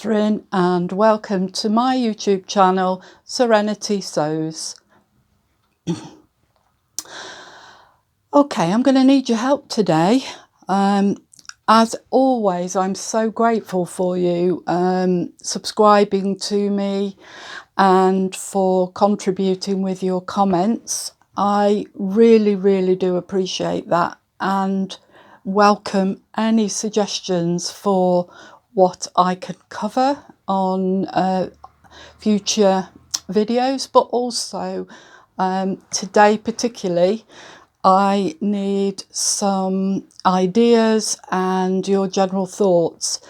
Catherine and welcome to my YouTube channel, Serenity Sews. Okay, I'm going to need your help today. As always, I'm so grateful for you subscribing to me and for contributing with your comments. I really do appreciate that and welcome any suggestions for what I can cover on future videos, but also today particularly I need some ideas and your general thoughts.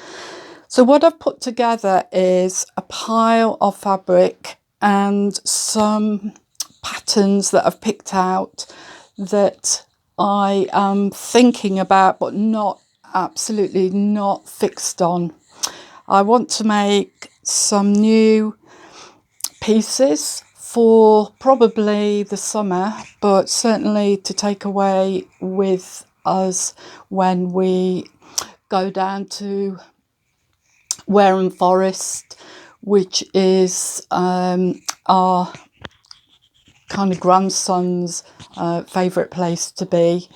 So what I've put together is a pile of fabric and some patterns that I've picked out that I am thinking about but absolutely not fixed on. I want to make some new pieces for probably the summer, but certainly to take away with us when we go down to Wareham Forest, which is our kind of grandson's favourite place to be.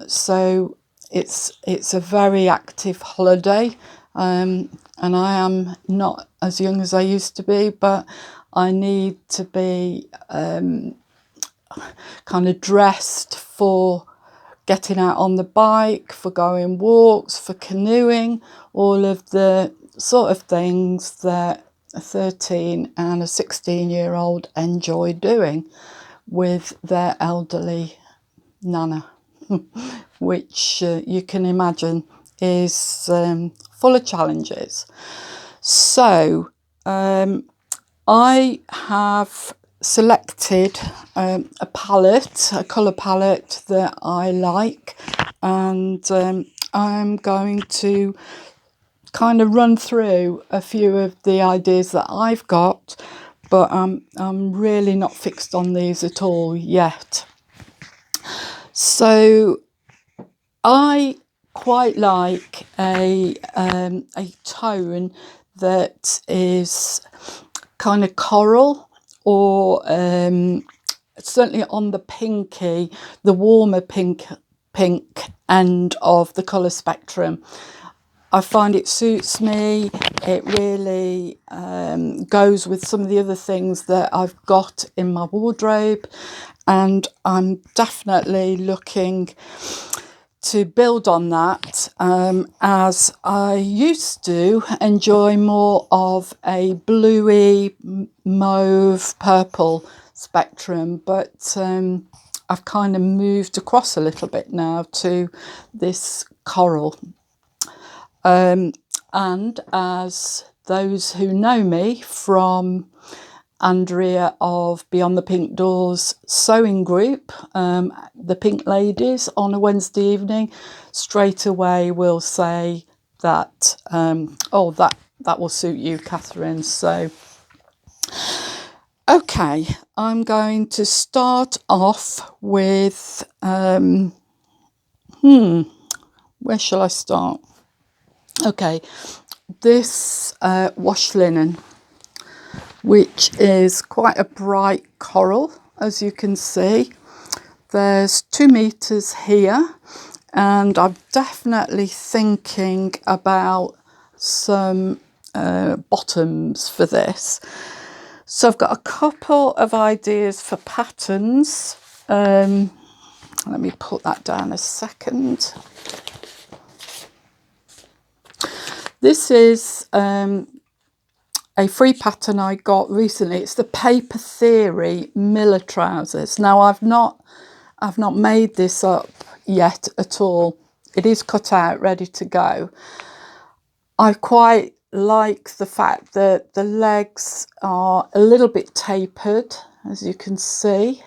So it's a very active holiday, and I am not as young as I used to be, but I need to be kind of dressed for getting out on the bike, for going walks, for canoeing, all of the sort of things that a 13 and a 16-year-old enjoy doing with their elderly nana, which you can imagine is full of challenges. So I have selected a colour palette that I like, and I'm going to kind of run through a few of the ideas that I've got, but I'm really not fixed on these at all yet. So I quite like a tone that is kind of coral, or certainly on the warmer pink end of the colour spectrum. I find it suits me. It really goes with some of the other things that I've got in my wardrobe, and I'm definitely looking to build on that, as I used to enjoy more of a bluey mauve purple spectrum, but I've kind of moved across a little bit now to this coral. And as those who know me from Andrea of Beyond the Pink Doors sewing group, the Pink Ladies, on a Wednesday evening, straight away will say that, oh, that will suit you, Catherine. So, okay, I'm going to start off with, where shall I start? Okay, this wash linen, which is quite a bright coral, as you can see. There's 2 meters here, and I'm definitely thinking about some bottoms for this. So I've got a couple of ideas for patterns. Let me put that down a second. This is a free pattern I got recently. It's the Paper Theory Miller trousers. Now I've not made this up yet at all. It is cut out, ready to go. I quite like the fact that the legs are a little bit tapered, as you can see.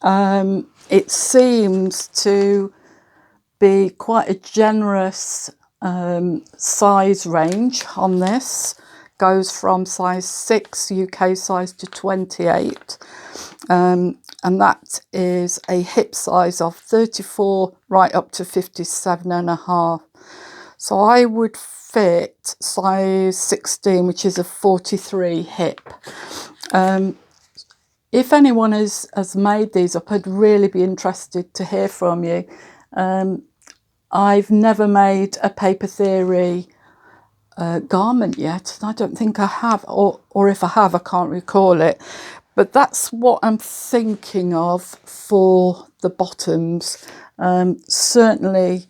It seems to be quite a generous size range on this. Goes from size 6 UK size to 28, and that is a hip size of 34 right up to 57.5. So I would fit size 16, which is a 43 hip. If anyone has made these up, I'd really be interested to hear from you. I've never made a Paper Theory garment yet. I don't think I have, or if I have, I can't recall it. But that's what I'm thinking of for the bottoms. Certainly,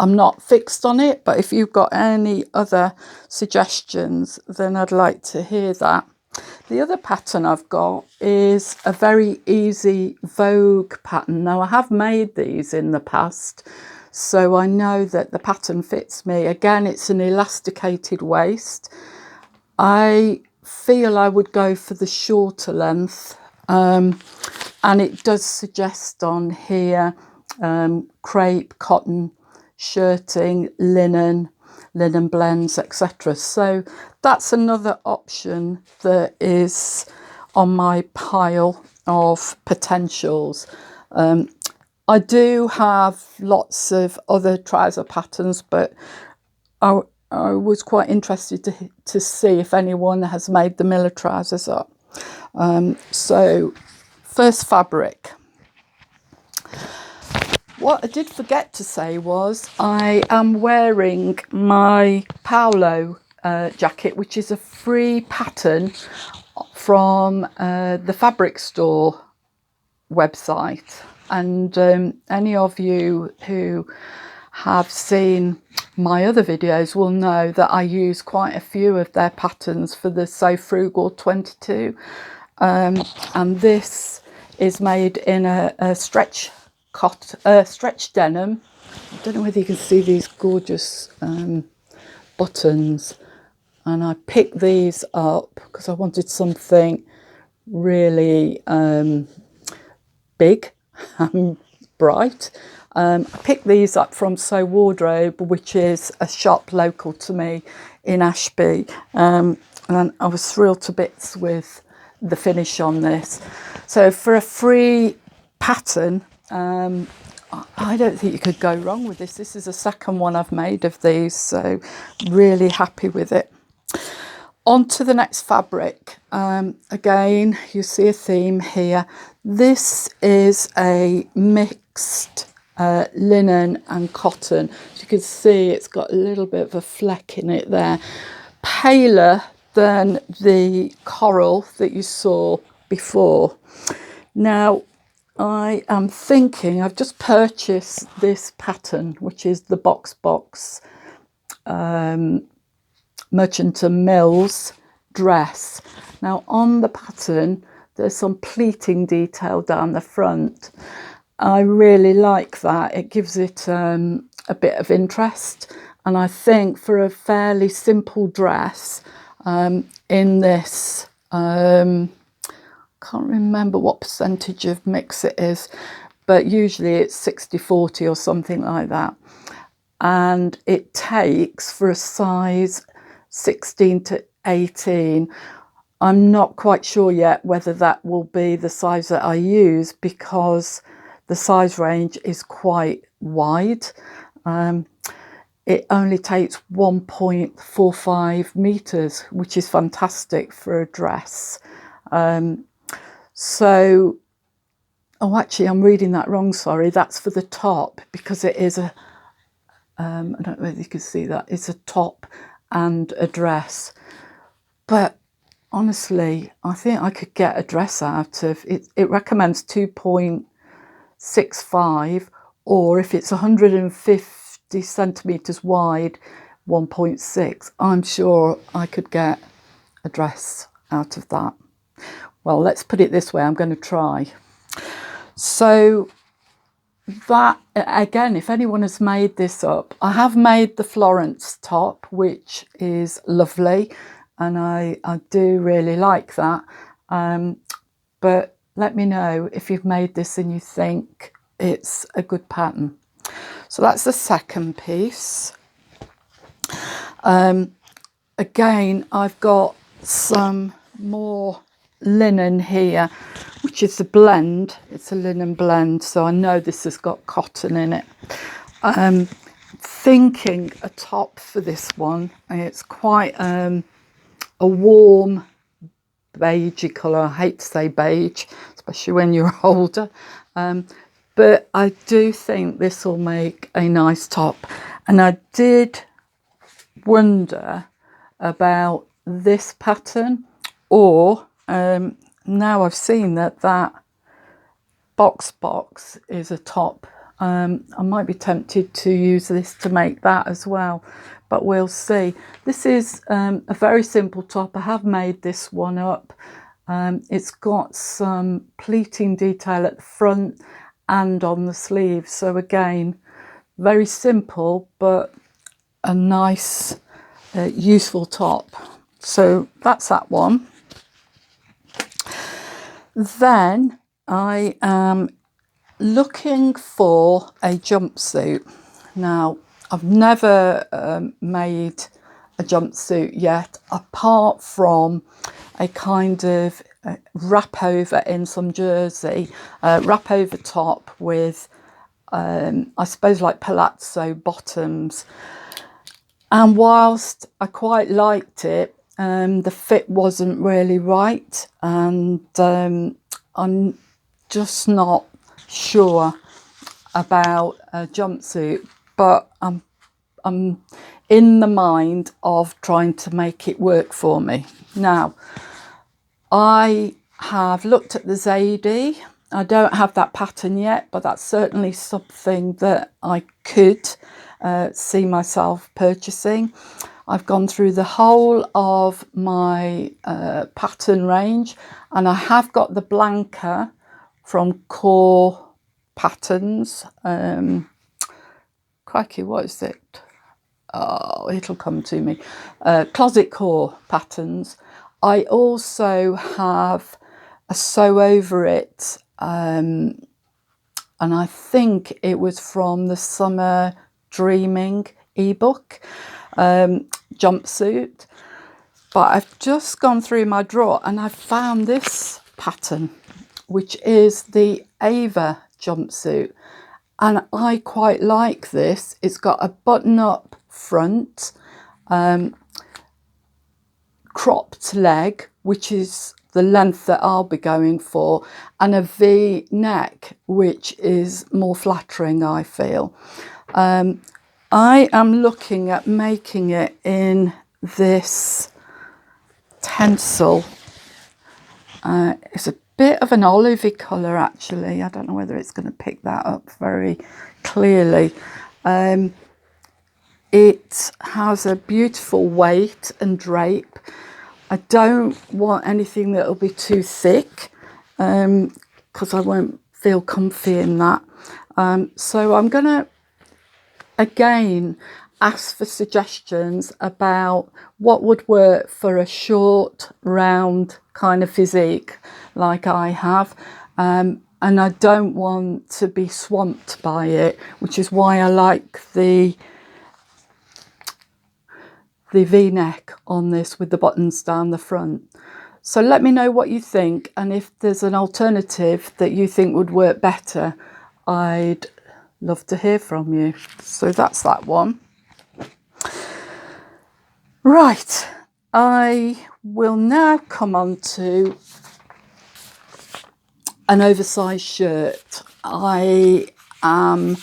I'm not fixed on it, but if you've got any other suggestions, then I'd like to hear that. The other pattern I've got is a very easy Vogue pattern. Now, I have made these in the past, so I know that the pattern fits me. Again, it's an elasticated waist. I feel I would go for the shorter length, and it does suggest on here crepe, cotton, shirting, linen blends, etc. So that's another option that is on my pile of potentials. I do have lots of other trouser patterns, but I was quite interested to see if anyone has made the Miller trousers up. So first fabric. What I did forget to say was I am wearing my Paolo jacket, which is a free pattern from the Fabric Store website. And any of you who have seen my other videos will know that I use quite a few of their patterns for the So Frugal 22. And this is made in a stretch denim. I don't know whether you can see these gorgeous buttons, and I picked these up because I wanted something really big and bright. I picked these up from So Wardrobe, which is a shop local to me in Ashby, and I was thrilled to bits with the finish on this. So for a free pattern, I don't think you could go wrong with this. This is the second one I've made of these, so really happy with it. On to the next fabric. Again, you see a theme here. This is a mixed linen and cotton. As you can see, it's got a little bit of a fleck in it there. Paler than the coral that you saw before. Now, I am thinking, I've just purchased this pattern, which is the Box Merchant and Mills dress. Now, on the pattern, there's some pleating detail down the front. I really like that. It gives it a bit of interest. And I think for a fairly simple dress, in this, can't remember what percentage of mix it is, but usually it's 60-40 or something like that. And it takes for a size 16 to 18. I'm not quite sure yet whether that will be the size that I use, because the size range is quite wide. It only takes 1.45 meters, which is fantastic for a dress. So, oh, actually, I'm reading that wrong. Sorry, that's for the top, because it is a, I don't know whether you can see that. It's a top and a dress. But honestly, I think I could get a dress out of it. It recommends 2.65, or if it's 150 centimeters wide, 1.6. I'm sure I could get a dress out of that. Well, let's put it this way, I'm going to try. So that, again, if anyone has made this up, I have made the Florence top, which is lovely, and I do really like that. But let me know if you've made this and you think it's a good pattern. So that's the second piece. Again, I've got some more linen here, which is a blend. It's a linen blend, so I know this has got cotton in it. thinking a top for this one. It's quite a warm beigey colour. I hate to say beige, especially when you're older, but I do think this will make a nice top. And I did wonder about this pattern, or now I've seen that box is a top. I might be tempted to use this to make that as well, but we'll see. This is a very simple top. I have made this one up. It's got some pleating detail at the front and on the sleeves. So again, very simple, but a nice, useful top. So that's that one. Then I am looking for a jumpsuit. Now, I've never made a jumpsuit yet, apart from a kind of wrap over in some jersey, wrap over top with, I suppose, like palazzo bottoms. And whilst I quite liked it, the fit wasn't really right, and I'm just not sure about a jumpsuit, but I'm in the mind of trying to make it work for me. Now, I have looked at the Zadie. I don't have that pattern yet, but that's certainly something that I could see myself purchasing. I've gone through the whole of my pattern range, and I have got the blanker from Core Patterns. Crikey, what is it? Oh, it'll come to me. Closet Core Patterns. I also have a Sew Over It, and I think it was from the Summer Dreaming ebook jumpsuit. But I've just gone through my drawer and I found this pattern, which is the Ava jumpsuit, and I quite like this. It's got a button-up front, cropped leg, which is the length that I'll be going for, and a V neck, which is more flattering, I feel. I am looking at making it in this tencel. It's a bit of an olivey colour, actually. I don't know whether it's going to pick that up very clearly. It has a beautiful weight and drape. I don't want anything that will be too thick, because I won't feel comfy in that. So I'm going to, again, ask for suggestions about what would work for a short, round kind of physique like I have. And I don't want to be swamped by it, which is why I like the V-neck on this with the buttons down the front. So let me know what you think, and if there's an alternative that you think would work better, I'd love to hear from you. So that's that one. Right, I will now come on to an oversized shirt. I am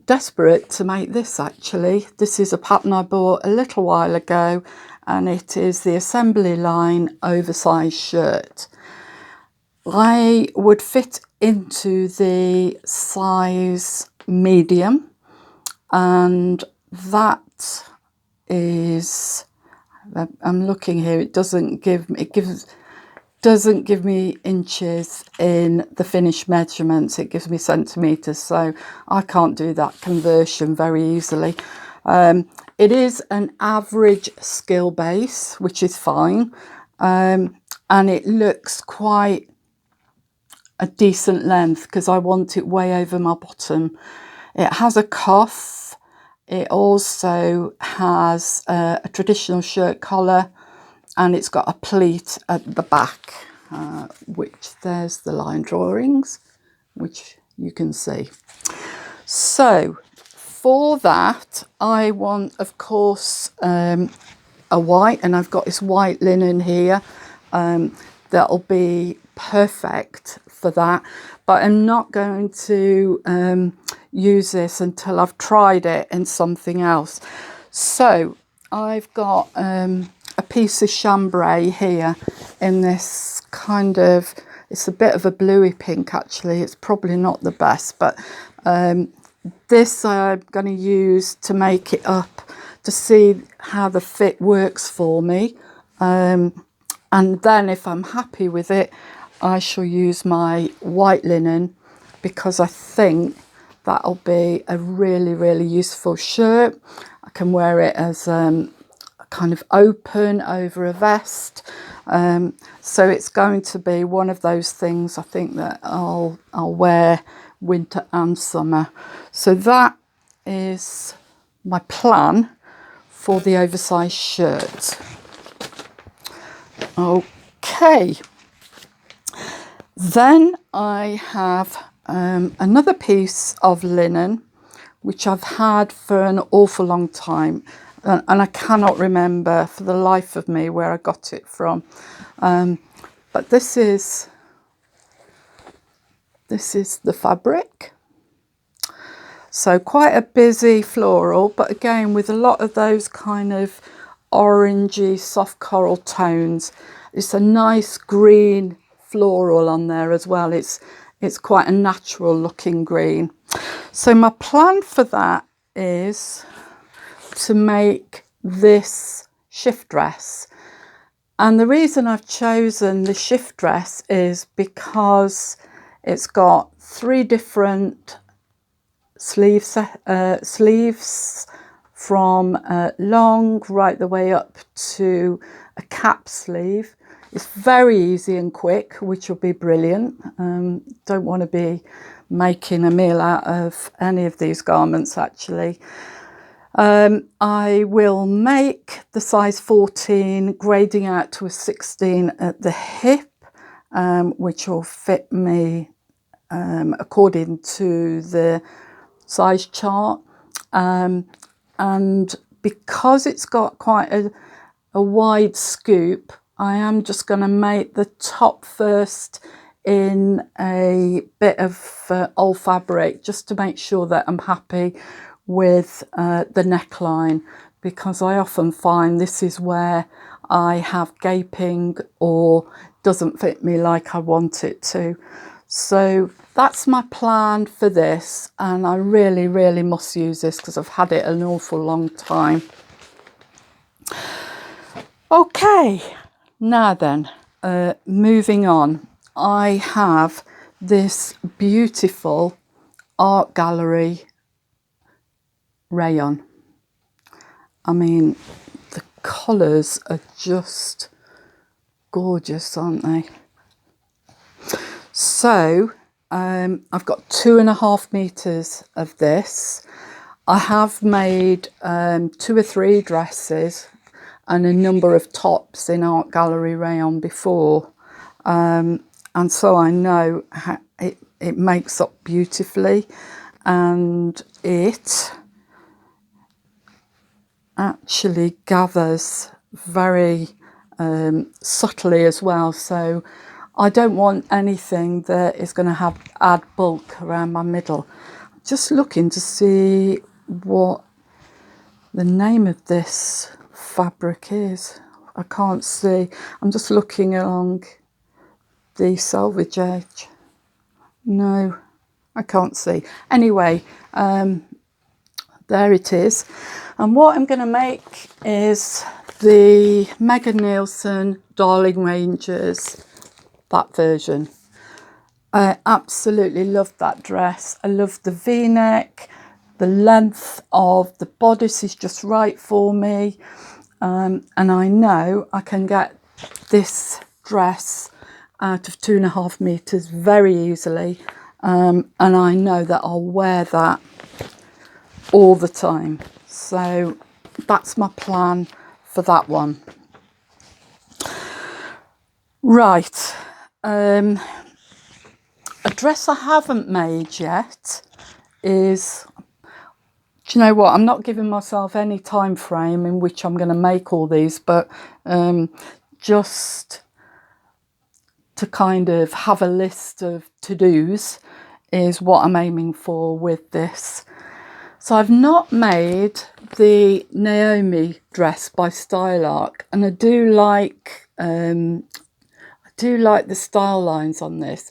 desperate to make this, actually. This is a pattern I bought a little while ago, and it is the assembly line oversized shirt. I would fit into the size medium, and that is, I'm looking here, it doesn't give me inches in the finished measurements, it gives me centimetres, so I can't do that conversion very easily. It is an average skill base, which is fine, and it looks quite a decent length because I want it way over my bottom. It has a cuff. It also has a traditional shirt collar, and it's got a pleat at the back, which there's the line drawings, which you can see. So for that, I want, of course, a white, and I've got this white linen here. That'll be perfect for that, but I'm not going to use this until I've tried it in something else. So I've got a piece of chambray here in this kind of, it's a bit of a bluey pink actually. It's probably not the best, but this I'm going to use to make it up, to see how the fit works for me. And then if I'm happy with it, I shall use my white linen, because I think that'll be a really, really useful shirt. I can wear it as a kind of open over a vest. So it's going to be one of those things I think that I'll wear winter and summer. So that is my plan for the oversized shirt. Okay, then I have another piece of linen which I've had for an awful long time, and I cannot remember for the life of me where I got it from, but this is the fabric. So quite a busy floral, but again with a lot of those kind of orangey soft coral tones. It's a nice green floral on there as well. It's quite a natural looking green. So my plan for that is to make this shift dress, and the reason I've chosen the shift dress is because it's got 3 different sleeves from long right the way up to a cap sleeve. It's very easy and quick, which will be brilliant. Don't want to be making a meal out of any of these garments actually. I will make the size 14, grading out to a 16 at the hip, which will fit me according to the size chart. And because it's got quite a wide scoop, I am just going to make the top first in a bit of old fabric, just to make sure that I'm happy with the neckline, because I often find this is where I have gaping or doesn't fit me like I want it to. So that's my plan for this, and I really, really must use this because I've had it an awful long time. Okay, now then, moving on. I have this beautiful art gallery rayon. I mean, the colours are just gorgeous, aren't they? So I've got 2.5 meters of this. I have made 2 or 3 dresses and a number of tops in art gallery rayon before, and so I know how it makes up beautifully, and it actually gathers very subtly as well. So I don't want anything that is going to add bulk around my middle. Just looking to see what the name of this fabric is. I can't see. I'm just looking along the selvage edge. No, I can't see. Anyway, there it is. And what I'm going to make is the Megan Nielsen Darling Rangers, that version. I absolutely love that dress. I love the V-neck. The length of the bodice is just right for me. And I know I can get this dress out of 2.5 meters very easily. And I know that I'll wear that all the time. So that's my plan for that one. Right. A dress I haven't made yet is Do you know what? I'm not giving myself any time frame in which I'm going to make all these, but just to kind of have a list of to-dos is what I'm aiming for with this. So I've not made the Naomi dress by Stylark, and I do like the style lines on this.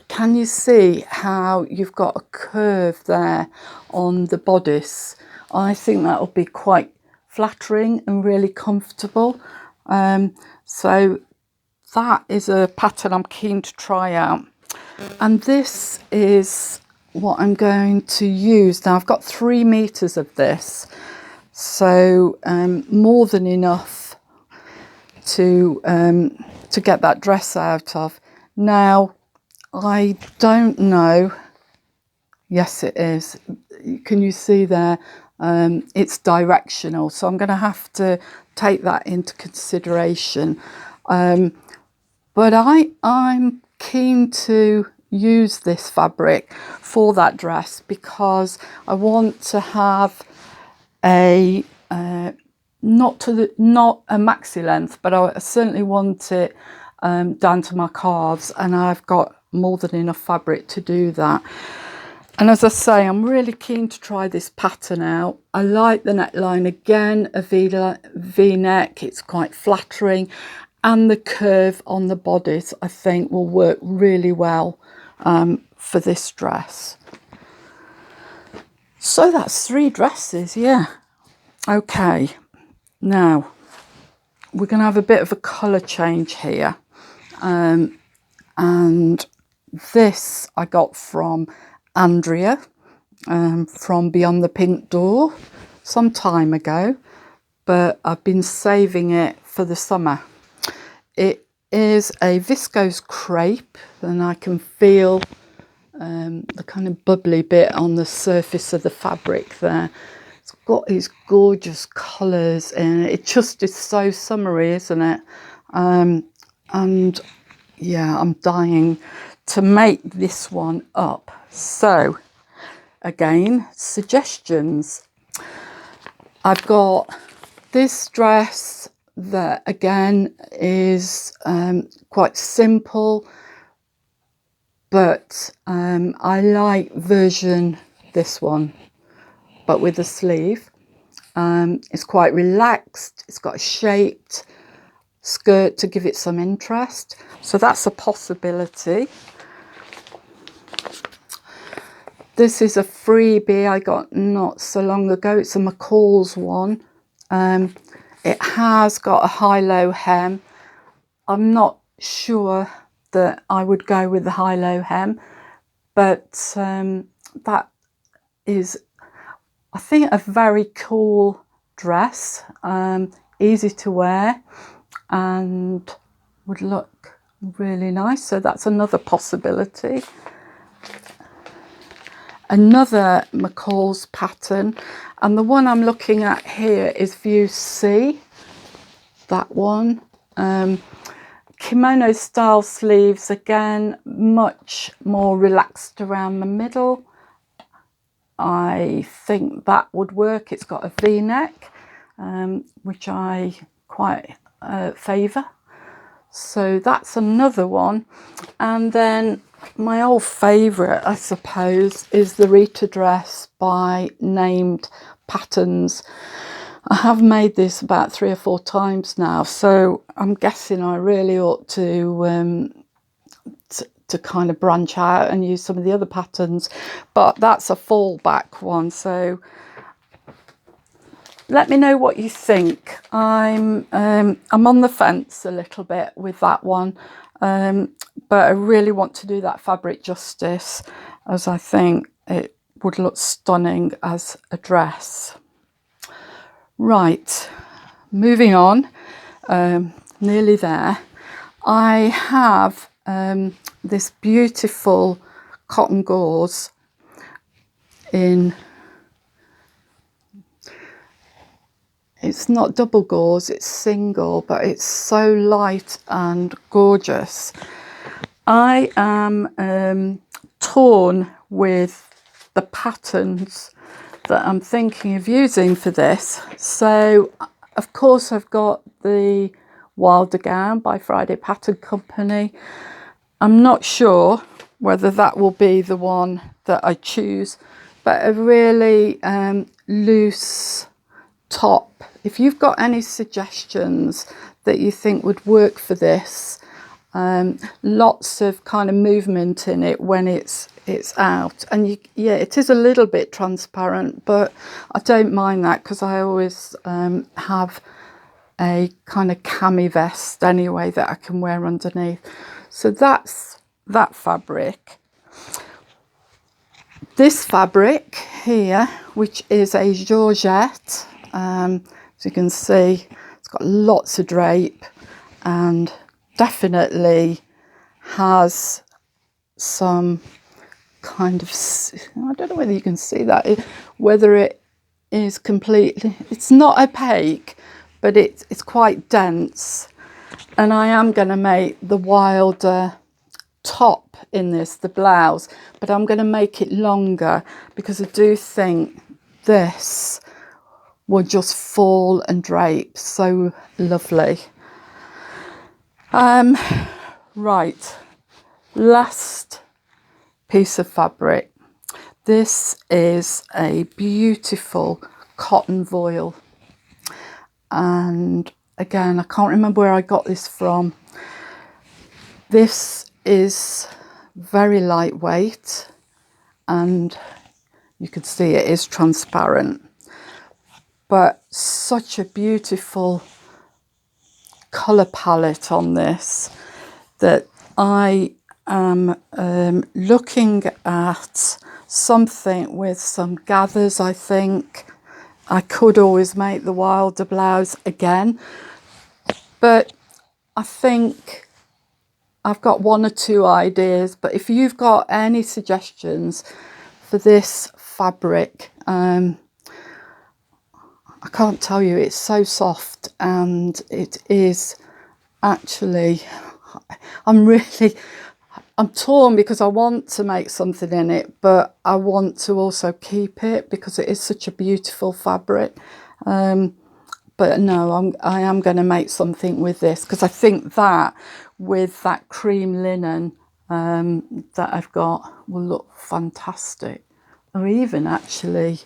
Can you see how you've got a curve there on the bodice? I think that will be quite flattering and really comfortable. So that is a pattern I'm keen to try out. And this is what I'm going to use. Now I've got 3 meters of this, so more than enough to get that dress out of. Now, I don't know. Yes, it is. Can you see there? It's directional, so I'm going to have to take that into consideration. But I'm keen to use this fabric for that dress because I want to have a not a maxi length, but I certainly want it down to my calves, and I've got more than enough fabric to do that. And as I say, I'm really keen to try this pattern out. I like the neckline again, a V-neck. It's quite flattering, and the curve on the bodice I think will work really well for this dress. So that's 3 dresses, yeah. Okay, now we're going to have a bit of a colour change here. And this I got from Andrea from Beyond the Pink Door some time ago, but I've been saving it for the summer. It is a viscose crepe, and I can feel the kind of bubbly bit on the surface of the fabric there. It's got these gorgeous colours in it. It just is so summery, isn't it? And yeah, I'm dying to make this one up. So again, suggestions. I've got this dress that again is quite simple, but I like this one, but with a sleeve. It's quite relaxed. It's got a shaped skirt to give it some interest, so that's a possibility. This is a freebie I got not so long ago. It's a McCall's one. It has got a high-low hem. I'm not sure that I would go with the high-low hem, but that is, I think, a very cool dress, easy to wear, and would look really nice. So that's another possibility. Another McCall's pattern, and the one I'm looking at here is View C, that one. Kimono style sleeves, again, much more relaxed around the middle. I think that would work. It's got a V-neck, which I quite favour. So that's another one. And then my old favourite, I suppose, is the Rita dress by Named Patterns. I have made this about 3 or 4 times now, so I'm guessing I really ought to kind of branch out and use some of the other patterns, but that's a fallback one. So let me know what you think. I'm on the fence a little bit with that one, but I really want to do that fabric justice, as I think it would look stunning as a dress. Right, moving on, nearly there. I have this beautiful cotton gauze in, it's not double gauze, it's single, but it's so light and gorgeous. I am torn with the patterns that I'm thinking of using for this. So of course I've got the Wilder gown by Friday Pattern Company. I'm not sure whether that will be the one that I choose, but a really loose top. If you've got any suggestions that you think would work for this, lots of kind of movement in it when it's out, and yeah, it is a little bit transparent, but I don't mind that because I always have a kind of cami vest anyway that I can wear underneath. So that's that fabric. This fabric here, which is a georgette, as you can see, it's got lots of drape and definitely has some kind of, I don't know whether you can see that, whether it is completely, it's not opaque, but it's quite dense. And I am going to make the Wilder top in this, the blouse, but I'm going to make it longer because I do think this will just fall and drape so lovely. Right, last piece of fabric. This is a beautiful cotton voile, and again, I can't remember where I got this from. This is very lightweight, and you can see it is transparent, but such a beautiful colour palette on this that I am looking at something with some gathers. I think I could always make the Wilder blouse again, but I think I've got one or two ideas. But if you've got any suggestions for this fabric, I can't tell you, it's so soft, and it is actually, I'm torn because I want to make something in it, but I want to also keep it because it is such a beautiful fabric. But no, I am going to make something with this because I think that with that cream linen that I've got will look fantastic. Or even actually,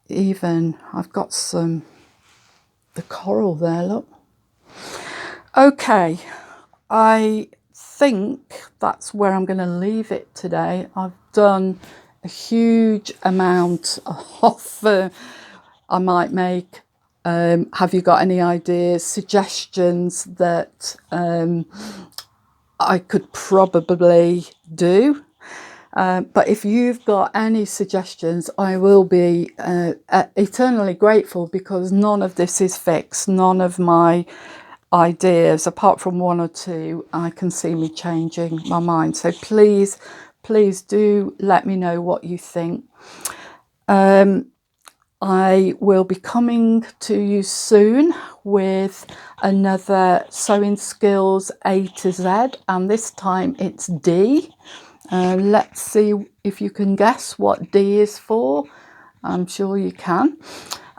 even I've got the coral there, look. Okay, I think that's where I'm going to leave it today. I've done a huge amount of, I might make, have you got any ideas, suggestions that I could probably do? But if you've got any suggestions, I will be eternally grateful, because none of this is fixed. None of my ideas, apart from one or two, I can see me changing my mind. So please do let me know what you think. I will be coming to you soon with another Sewing Skills A to Z, and this time it's D. Let's see if you can guess what D is for. I'm sure you can.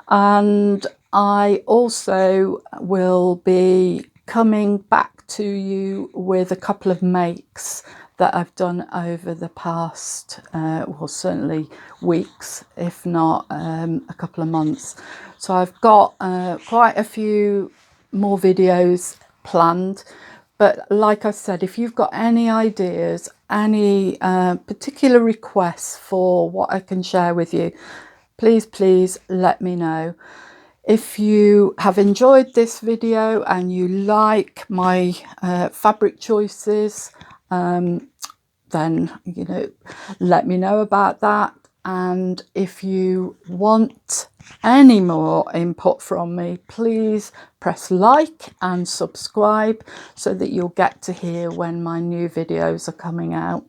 And I also will be coming back to you with a couple of makes that I've done over the past, well, certainly weeks, if not a couple of months. So I've got quite a few more videos planned. But like I said, if you've got any ideas, any particular requests for what I can share with you, please let me know. If you have enjoyed this video and you like my fabric choices, then, you know, let me know about that. And if you want any more input from me, please press like and subscribe so that you'll get to hear when my new videos are coming out.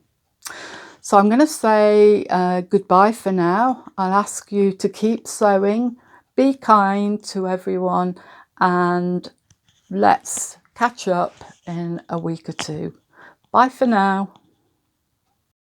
So I'm going to say goodbye for now. I'll ask you to keep sewing, be kind to everyone, and let's catch up in a week or two. Bye for now.